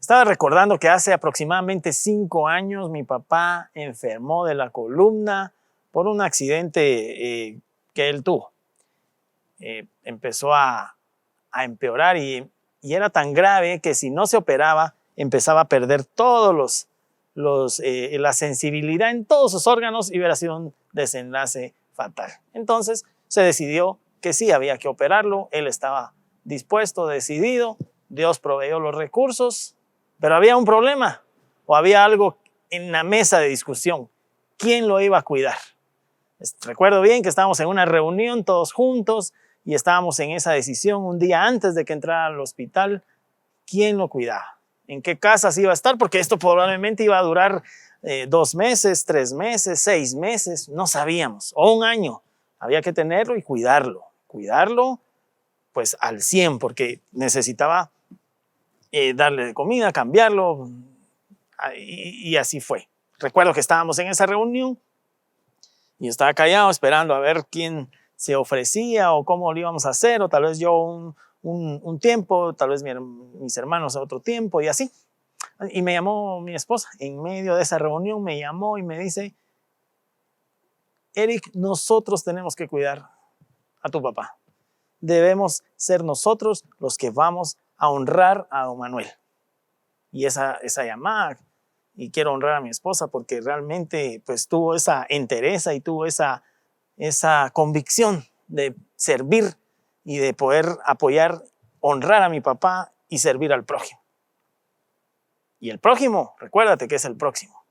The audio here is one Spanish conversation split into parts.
Estaba recordando que hace aproximadamente 5 años mi papá enfermó de la columna por un accidente que él tuvo. Empezó a empeorar y era tan grave que si no se operaba empezaba a perder todos la sensibilidad en todos sus órganos y hubiera sido un desenlace fatal. Entonces se decidió que sí había que operarlo. Él estaba dispuesto, decidido. Dios proveyó los recursos, pero había un problema o había algo en la mesa de discusión. ¿Quién lo iba a cuidar? Recuerdo bien que estábamos en una reunión todos juntos y estábamos en esa decisión un día antes de que entrara al hospital. ¿Quién lo cuidaba? ¿En qué casas iba a estar? Porque esto probablemente iba a durar 2 meses, 3 meses, 6 meses, no sabíamos, o 1 año. Había que tenerlo y cuidarlo pues al 100, porque necesitaba darle de comida, cambiarlo, y así fue. Recuerdo que estábamos en esa reunión y estaba callado esperando a ver quién se ofrecía o cómo lo íbamos a hacer, o tal vez yo un tiempo, tal vez mis hermanos otro tiempo y así. Y me llamó mi esposa en medio de esa reunión, me llamó y me dice: Eric, nosotros tenemos que cuidar a tu papá. Debemos ser nosotros los que vamos a honrar a don Manuel. Y esa llamada, y quiero honrar a mi esposa porque realmente pues tuvo esa entereza y tuvo esa convicción de servir y de poder apoyar, honrar a mi papá y servir al prójimo. Y el prójimo, recuérdate que es el próximo.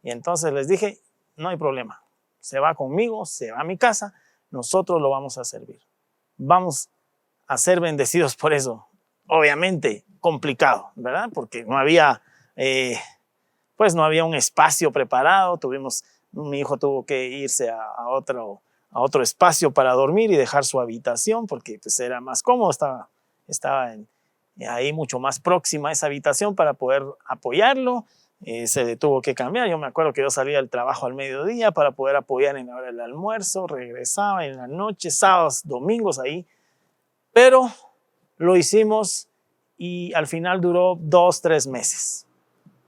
Y entonces les dije: no hay problema, se va conmigo, se va a mi casa, nosotros lo vamos a servir. Vamos a ser bendecidos por eso. Obviamente complicado, ¿verdad? Porque no había un espacio preparado. Mi hijo tuvo que irse a otro espacio para dormir y dejar su habitación porque pues era más cómodo, estaba ahí mucho más próxima a esa habitación para poder apoyarlo. Se tuvo que cambiar. Yo me acuerdo que yo salía del trabajo al mediodía para poder apoyar en la hora del almuerzo, regresaba en la noche, sábados, domingos ahí, pero lo hicimos y al final duró 2, 3 meses.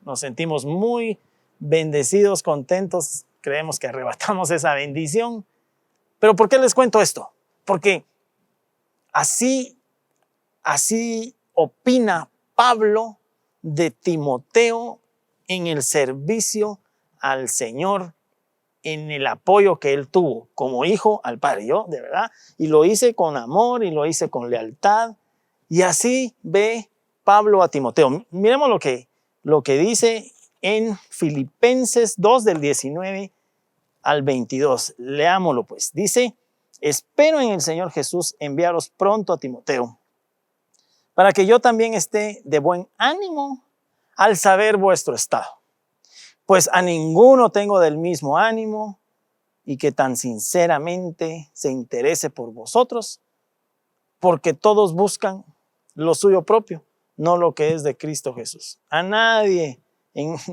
Nos sentimos muy bendecidos, contentos, creemos que arrebatamos esa bendición. Pero ¿por qué les cuento esto? Porque así opina Pablo de Timoteo en el servicio al Señor, en el apoyo que él tuvo como hijo al Padre. Yo, de verdad, y lo hice con amor y lo hice con lealtad. Y así ve Pablo a Timoteo. Miremos lo que dice en Filipenses 2 del 19 al 22. Leámoslo pues. Dice: espero en el Señor Jesús enviaros pronto a Timoteo, para que yo también esté de buen ánimo al saber vuestro estado. Pues a ninguno tengo del mismo ánimo, y que tan sinceramente se interese por vosotros, porque todos buscan lo suyo propio, no lo que es de Cristo Jesús. A nadie,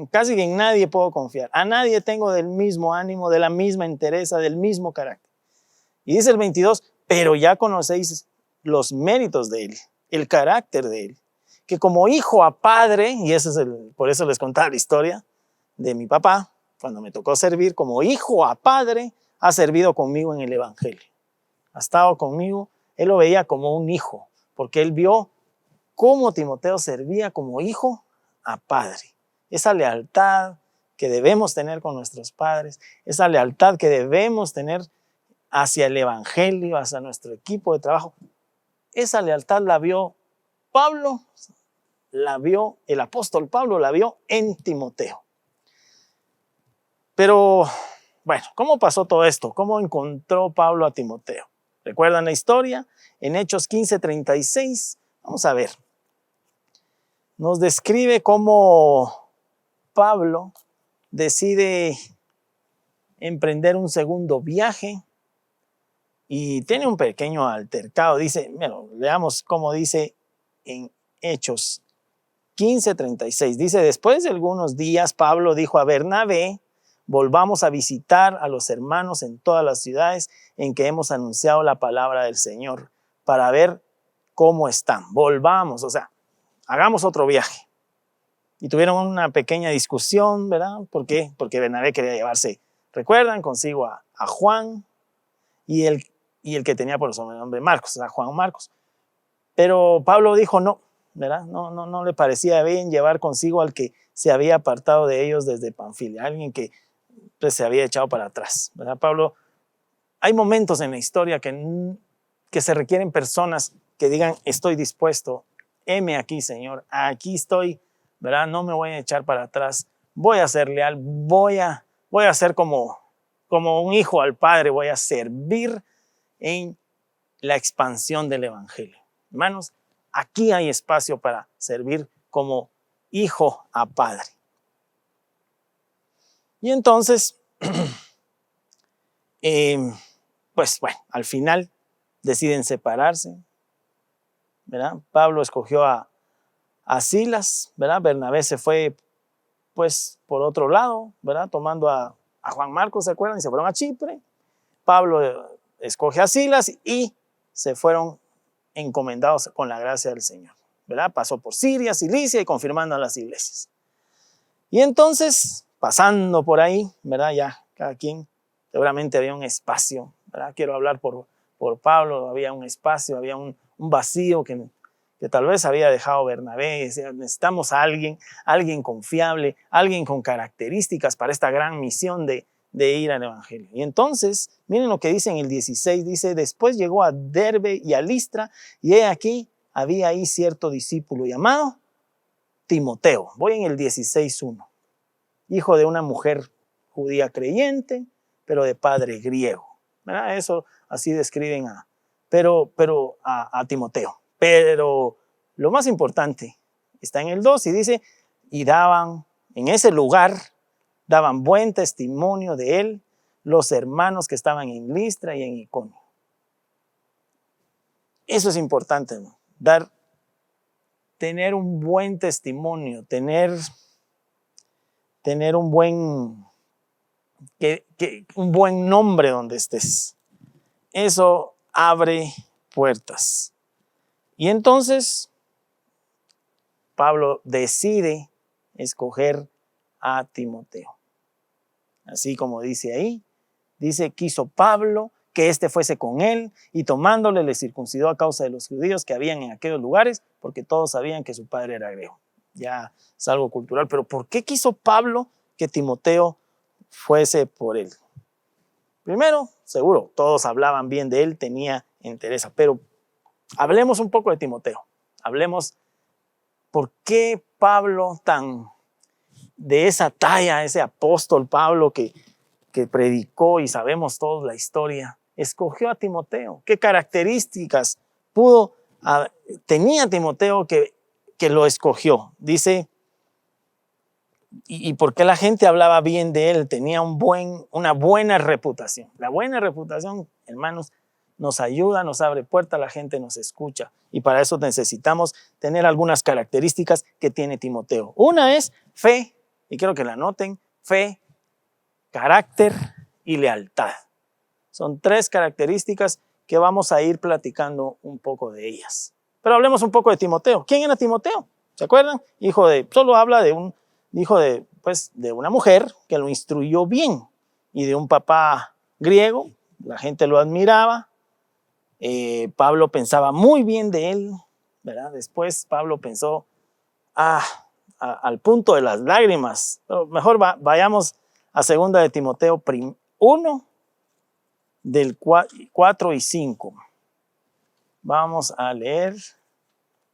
casi en nadie puedo confiar. A nadie tengo del mismo ánimo, de la misma entereza, del mismo carácter. Y dice el 22, pero ya conocéis los méritos de él, el carácter de él, que como hijo a padre, y por eso les contaba la historia de mi papá, cuando me tocó servir, como hijo a padre, ha servido conmigo en el evangelio. Ha estado conmigo, él lo veía como un hijo, porque él vio cómo Timoteo servía como hijo a padre. Esa lealtad que debemos tener con nuestros padres, esa lealtad que debemos tener hacia el evangelio, hacia nuestro equipo de trabajo, esa lealtad la vio Pablo, la vio el apóstol Pablo, la vio en Timoteo. Pero, bueno, ¿cómo pasó todo esto? ¿Cómo encontró Pablo a Timoteo? ¿Recuerdan la historia? En Hechos 15:36, vamos a ver. Nos describe cómo Pablo decide emprender un segundo viaje y tiene un pequeño altercado. Dice, bueno, leamos cómo dice en Hechos 15:36. Dice: después de algunos días, Pablo dijo a Bernabé: volvamos a visitar a los hermanos en todas las ciudades en que hemos anunciado la palabra del Señor, para ver cómo están. Volvamos, o sea, hagamos otro viaje. y tuvieron una pequeña discusión, ¿verdad? ¿Por qué? Porque Bernabé quería llevarse, ¿recuerdan? Consigo a Juan y el que tenía por sobrenombre Marcos, o sea, Juan Marcos. Pero Pablo dijo no, ¿verdad? No le parecía bien llevar consigo al que se había apartado de ellos desde Panfilia, alguien que pues, se había echado para atrás, ¿verdad? Pablo, hay momentos en la historia que se requieren personas que digan, estoy dispuesto, heme aquí, Señor, aquí estoy, ¿verdad? No me voy a echar para atrás, voy a ser leal, voy a ser como un hijo al Padre, voy a servir en la expansión del Evangelio. Hermanos, aquí hay espacio para servir como hijo a Padre. Y entonces, pues bueno, al final deciden separarse, ¿verdad? Pablo escogió a Silas, ¿verdad? Bernabé se fue, pues, por otro lado, ¿verdad? Tomando a Juan Marcos, ¿se acuerdan? Y se fueron a Chipre. Pablo escoge a Silas y se fueron encomendados con la gracia del Señor, ¿verdad? Pasó por Siria, Cilicia y confirmando a las iglesias. Y entonces, pasando por ahí, ¿verdad? Ya cada quien, seguramente había un espacio, ¿verdad? Quiero hablar por Pablo, había un espacio, había un vacío que tal vez había dejado Bernabé. Decía, necesitamos a alguien confiable, alguien con características para esta gran misión de ir al Evangelio. Y entonces, miren lo que dice en el 16, dice, después llegó a Derbe y a Listra, y he aquí, había ahí cierto discípulo llamado Timoteo. Voy en el 16:1. Hijo de una mujer judía creyente, pero de padre griego. ¿Verdad? Eso así describen a Timoteo. Pero lo más importante está en el 2 y dice, y daban en ese lugar, daban buen testimonio de él los hermanos que estaban en Listra y en Iconio. Eso es importante, ¿no? Tener un buen testimonio, tener un buen nombre donde estés. Eso abre puertas. Y entonces Pablo decide escoger a Timoteo. Así como dice ahí, dice, quiso Pablo que éste fuese con él, y tomándole le circuncidó a causa de los judíos que habían en aquellos lugares, porque todos sabían que su padre era griego. Ya es algo cultural, pero ¿por qué quiso Pablo que Timoteo fuese por él? Primero, seguro, todos hablaban bien de él, tenía interés, pero hablemos un poco de Timoteo. Hablemos por qué Pablo de esa talla, ese apóstol Pablo que predicó y sabemos todos la historia, escogió a Timoteo. ¿Qué características tenía Timoteo que lo escogió? Dice, y por qué la gente hablaba bien de él, tenía una buena reputación. La buena reputación, hermanos, nos ayuda, nos abre puertas, la gente nos escucha. Y para eso necesitamos tener algunas características que tiene Timoteo. Una es fe, y quiero que la anoten, fe, carácter y lealtad. Son 3 características que vamos a ir platicando un poco de ellas. Pero hablemos un poco de Timoteo. ¿Quién era Timoteo? ¿Se acuerdan? Solo habla de un hijo de una mujer que lo instruyó bien y de un papá griego. La gente lo admiraba. Pablo pensaba muy bien de él, ¿verdad? Después Pablo pensó al punto de las lágrimas. Pero mejor vayamos a 2 de Timoteo 1, del 4 y 5. Vamos a leer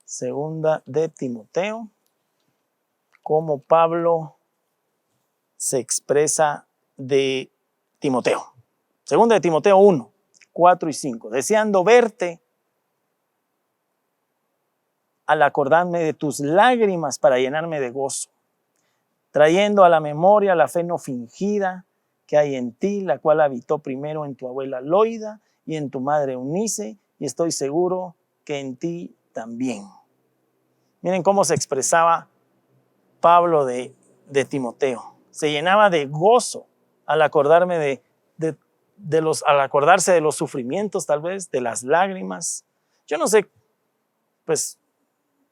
2 de Timoteo, cómo Pablo se expresa de Timoteo. 2 de Timoteo 1, 4 y 5. Deseando verte al acordarme de tus lágrimas para llenarme de gozo, trayendo a la memoria la fe no fingida que hay en ti, la cual habitó primero en tu abuela Loida y en tu madre Eunice, y estoy seguro que en ti también. Miren cómo se expresaba Pablo de Timoteo. Se llenaba de gozo al acordarme al acordarse de los sufrimientos, tal vez, de las lágrimas. Yo no sé, pues,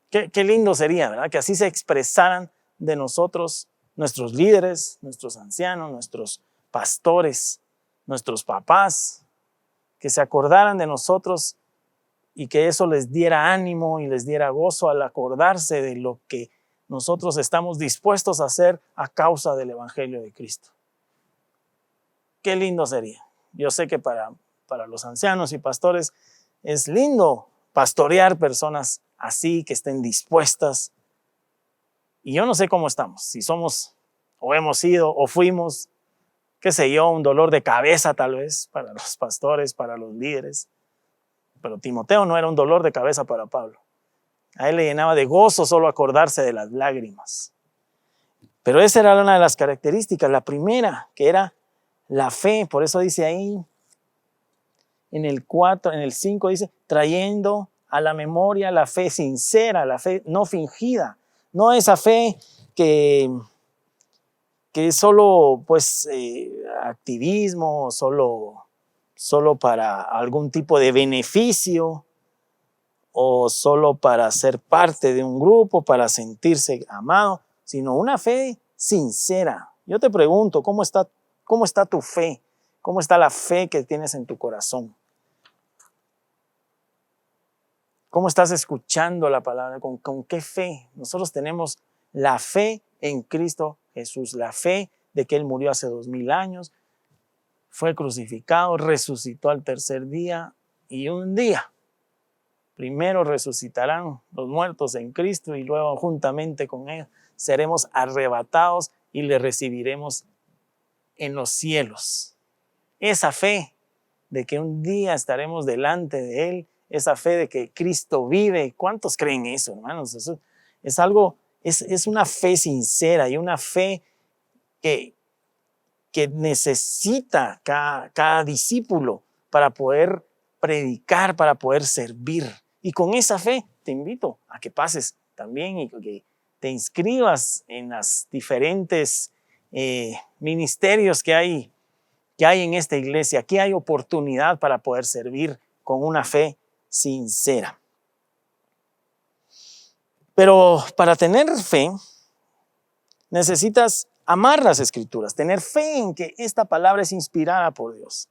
qué lindo sería, ¿verdad? Que así se expresaran de nosotros nuestros líderes, nuestros ancianos, nuestros pastores, nuestros papás, que se acordaran de nosotros y que eso les diera ánimo y les diera gozo al acordarse de lo que nosotros estamos dispuestos a hacer a causa del Evangelio de Cristo. Qué lindo sería. Yo sé que para los ancianos y pastores es lindo pastorear personas así, que estén dispuestas. Y yo no sé cómo estamos, si somos o hemos sido o fuimos, qué sé yo, un dolor de cabeza tal vez para los pastores, para los líderes. Pero Timoteo no era un dolor de cabeza para Pablo. A él le llenaba de gozo solo acordarse de las lágrimas. Pero esa era una de las características, la primera, que era la fe. Por eso dice ahí, en el 5 dice, trayendo a la memoria la fe sincera, la fe no fingida, no esa fe que es solo pues activismo, solo para algún tipo de beneficio o solo para ser parte de un grupo, para sentirse amado, sino una fe sincera. Yo te pregunto, ¿cómo está tu fe? ¿Cómo está la fe que tienes en tu corazón? ¿Cómo estás escuchando la palabra? ¿Con qué fe? Nosotros tenemos la fe en Cristo Jesús, la fe de que Él murió hace 2000 años, fue crucificado, resucitó al tercer día y un día primero resucitarán los muertos en Cristo y luego juntamente con ellos seremos arrebatados y le recibiremos en los cielos. Esa fe de que un día estaremos delante de Él, esa fe de que Cristo vive. ¿Cuántos creen eso, hermanos? Eso es algo, es una fe sincera y una fe que necesita cada discípulo para poder predicar, para poder servir. Y con esa fe te invito a que pases también y que te inscribas en las diferentes ministerios que hay en esta iglesia. Aquí hay oportunidad para poder servir con una fe sincera. Pero para tener fe, necesitas amar las Escrituras, tener fe en que esta palabra es inspirada por Dios.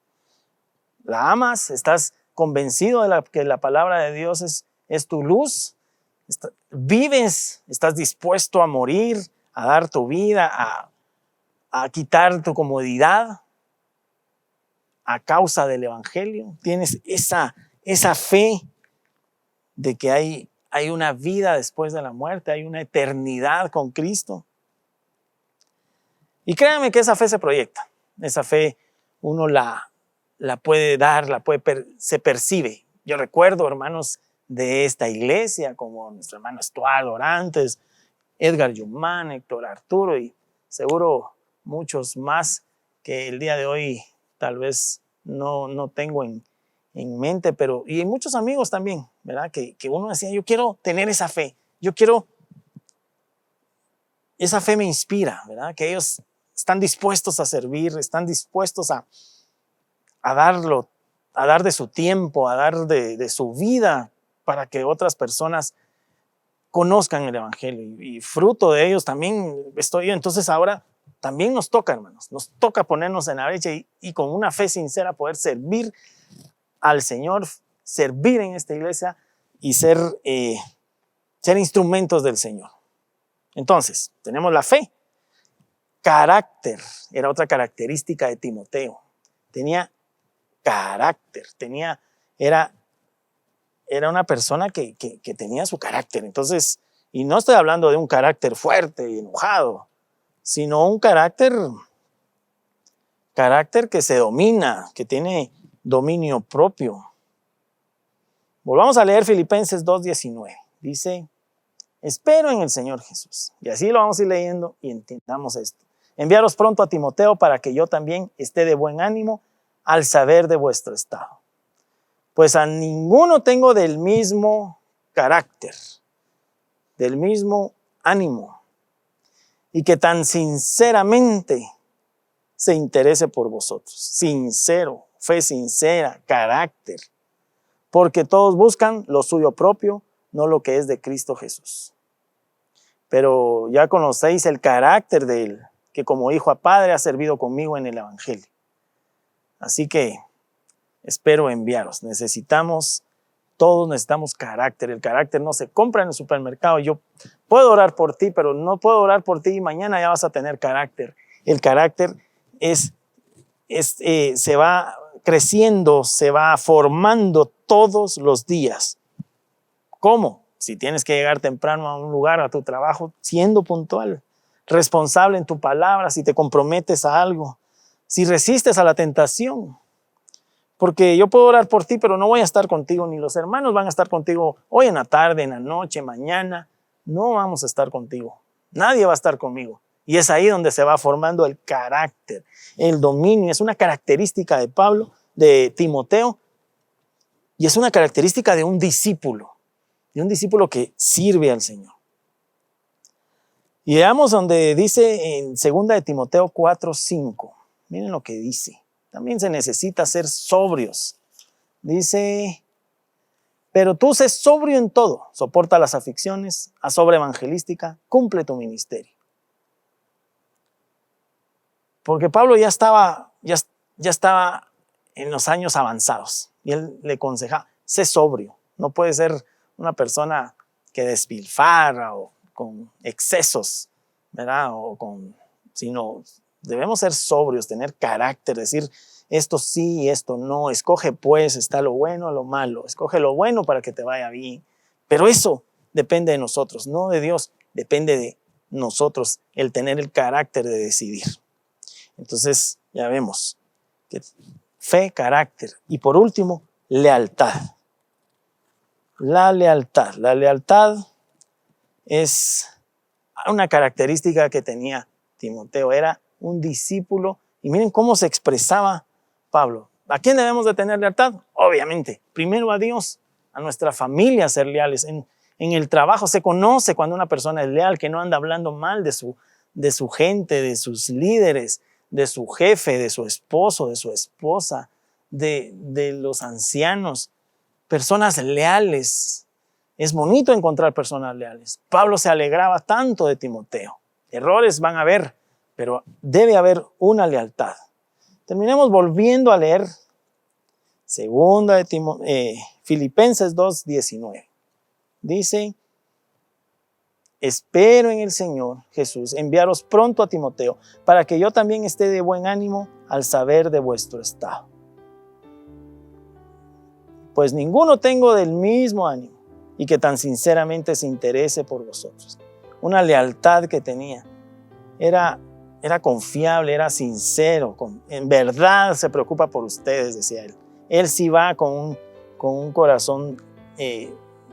La amas, estás convencido de que la palabra de Dios es tu luz, vives, estás dispuesto a morir, a dar tu vida, a quitar tu comodidad a causa del Evangelio. Tienes esa fe de que hay una vida después de la muerte, hay una eternidad con Cristo. Y créanme que esa fe se proyecta, esa fe uno la puede dar, se percibe. Yo recuerdo hermanos de esta iglesia como nuestro hermano Estuardo Orantes, Edgar Yumán, Héctor Arturo y seguro muchos más que el día de hoy tal vez no tengo en mente, pero y muchos amigos también, ¿verdad? Que uno decía, yo quiero tener esa fe, esa fe me inspira, ¿verdad? Que ellos están dispuestos a servir, están dispuestos a dar de su tiempo, a dar de su vida para que otras personas conozcan el Evangelio y fruto de ellos también estoy yo. Entonces ahora también nos toca, hermanos, nos toca ponernos en la brecha y con una fe sincera poder servir al Señor, servir en esta iglesia y ser instrumentos del Señor. Entonces, tenemos la fe. Carácter era otra característica de Timoteo. Tenía carácter, era una persona que tenía su carácter. Entonces, y no estoy hablando de un carácter fuerte y enojado, sino un carácter que se domina, que tiene dominio propio. Volvamos a leer Filipenses 2:19. Dice, espero en el Señor Jesús. Y así lo vamos a ir leyendo y entendamos esto. Enviaros pronto a Timoteo para que yo también esté de buen ánimo al saber de vuestro estado. Pues a ninguno tengo del mismo carácter, del mismo ánimo, y que tan sinceramente se interese por vosotros. Sincero, fe sincera, carácter. Porque todos buscan lo suyo propio, no lo que es de Cristo Jesús. pero ya conocéis el carácter de él, que como hijo a padre ha servido conmigo en el evangelio. Así que espero enviaros. Todos necesitamos carácter. El carácter no se compra en el supermercado. Yo puedo orar por ti, pero no puedo orar por ti y mañana ya vas a tener carácter. El carácter se va creciendo, se va formando todos los días. ¿Cómo? Si tienes que llegar temprano a un lugar, a tu trabajo, siendo puntual, responsable en tu palabra, si te comprometes a algo, si resistes a la tentación. Porque yo puedo orar por ti, pero no voy a estar contigo, ni los hermanos van a estar contigo hoy en la tarde, en la noche, mañana. No vamos a estar contigo. Nadie va a estar conmigo. Y es ahí donde se va formando el carácter, el dominio. Es una característica de Timoteo, y es una característica de un discípulo que sirve al Señor. Y veamos donde dice en 2 de Timoteo 4:5. Miren lo que dice. También se necesita ser sobrios. Dice, pero tú sé sobrio en todo, soporta las aflicciones, haz obra evangelística, cumple tu ministerio. Porque Pablo ya estaba en los años avanzados y él le aconsejaba, sé sobrio, no puedes ser una persona que despilfarra o con excesos, ¿verdad? Sino debemos ser sobrios, tener carácter, decir esto sí y esto no. Escoge pues, está lo bueno o lo malo. Escoge lo bueno para que te vaya bien. Pero eso depende de nosotros, no de Dios. Depende de nosotros el tener el carácter de decidir. Entonces ya vemos que fe, carácter y por último, lealtad. La lealtad es una característica que tenía Timoteo. Era un discípulo y miren cómo se expresaba Pablo. ¿A quién debemos de tener lealtad? Obviamente, primero a Dios, a nuestra familia ser leales. En el trabajo se conoce cuando una persona es leal, que no anda hablando mal de su gente, de sus líderes, de su jefe, de su esposo, de su esposa, de los ancianos. Personas leales. Es bonito encontrar personas leales. Pablo se alegraba tanto de Timoteo. Errores van a haber, pero debe haber una lealtad. Terminemos volviendo a leer Filipenses 2:19. Dice, espero en el Señor Jesús enviaros pronto a Timoteo para que yo también esté de buen ánimo al saber de vuestro estado. Pues ninguno tengo del mismo ánimo y que tan sinceramente se interese por vosotros. Una lealtad que tenía. Era confiable, era sincero, en verdad se preocupa por ustedes, decía él. Él sí va con un corazón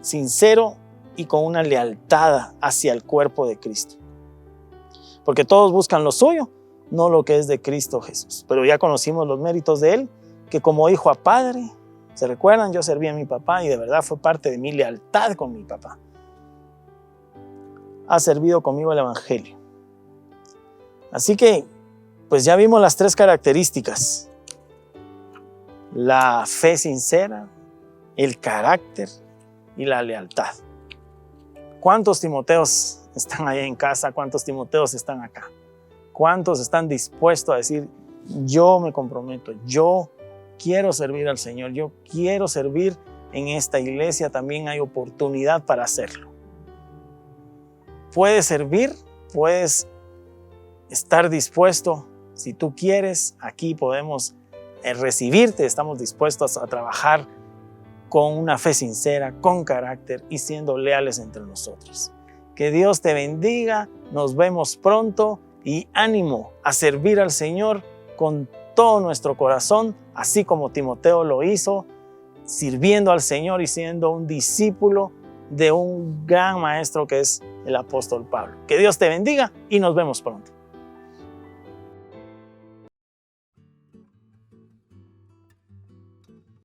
sincero y con una lealtad hacia el cuerpo de Cristo. Porque todos buscan lo suyo, no lo que es de Cristo Jesús. Pero ya conocimos los méritos de él, que como hijo a padre, ¿se recuerdan? Yo serví a mi papá y de verdad fue parte de mi lealtad con mi papá. Ha servido conmigo el evangelio. Así que, pues ya vimos las 3 características. La fe sincera, el carácter y la lealtad. ¿Cuántos Timoteos están allá en casa? ¿Cuántos Timoteos están acá? ¿Cuántos están dispuestos a decir, yo me comprometo, yo quiero servir al Señor, yo quiero servir en esta iglesia, también hay oportunidad para hacerlo? Puedes servir, puedes estar dispuesto. Si tú quieres, aquí podemos recibirte. Estamos dispuestos a trabajar con una fe sincera, con carácter y siendo leales entre nosotros. Que Dios te bendiga. Nos vemos pronto y ánimo a servir al Señor con todo nuestro corazón, así como Timoteo lo hizo, sirviendo al Señor y siendo un discípulo de un gran maestro que es el apóstol Pablo. Que Dios te bendiga y nos vemos pronto.